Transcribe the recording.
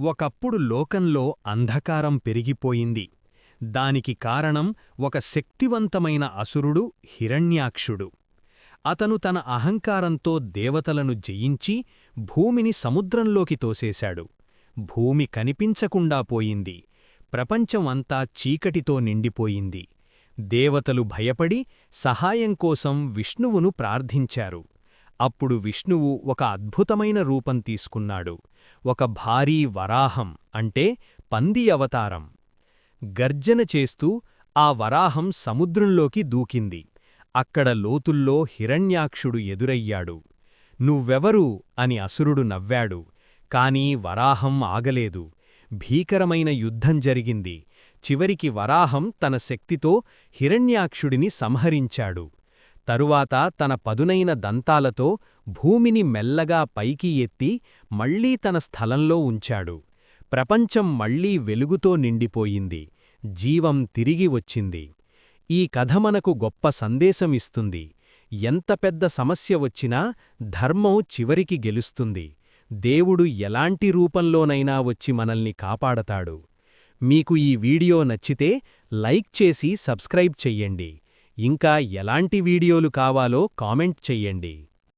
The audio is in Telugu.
ఒకప్పుడు లోకంలో అంధకారం పెరిగిపోయింది. దానికి కారణం ఒక శక్తివంతమైన అసురుడు హిరణ్యాక్షుడు. అతను తన అహంకారంతో దేవతలను జయించి భూమిని సముద్రంలోకి తోసేశాడు. భూమి కనిపించకుండా పోయింది. ప్రపంచం అంతా చీకటితో నిండిపోయింది. దేవతలు భయపడి సహాయం కోసం విష్ణువును ప్రార్థించారు. అప్పుడు విష్ణువు ఒక అద్భుతమైన రూపం తీసుకున్నాడు. ఒక భారీ వరాహం అంటే పంది అవతారం. గర్జన చేస్తూ ఆ వరాహం సముద్రంలోకి దూకింది. అక్కడ లోతుల్లో హిరణ్యాక్షుడు ఎదురయ్యాడు. నువ్వెవరు అని అసురుడు నవ్వాడు. కాని వరాహం ఆగలేదు. భీకరమైన యుద్ధం జరిగింది. చివరికి వరాహం తన శక్తితో హిరణ్యాక్షుడిని సంహరించాడు. తరువాత తన పదునైన దంతాలతో భూమిని మెల్లగా పైకి ఎత్తి మళ్లీ తన స్థలంలో ఉంచాడు. ప్రపంచం మళ్లీ వెలుగుతో నిండిపోయింది. జీవం తిరిగి వచ్చింది. ఈ కథ మనకు గొప్ప సందేశమిస్తుంది. ఎంత పెద్ద సమస్య వచ్చినా ధర్మం చివరికి గెలుస్తుంది. దేవుడు ఎలాంటి రూపంలోనైనా వచ్చి మనల్ని కాపాడతాడు. మీకు ఈ వీడియో నచ్చితే లైక్ చేసి సబ్స్క్రైబ్ చెయ్యండి. ఇంకా ఎలాంటి వీడియోలు కావాలో కామెంట్ చెయ్యండి.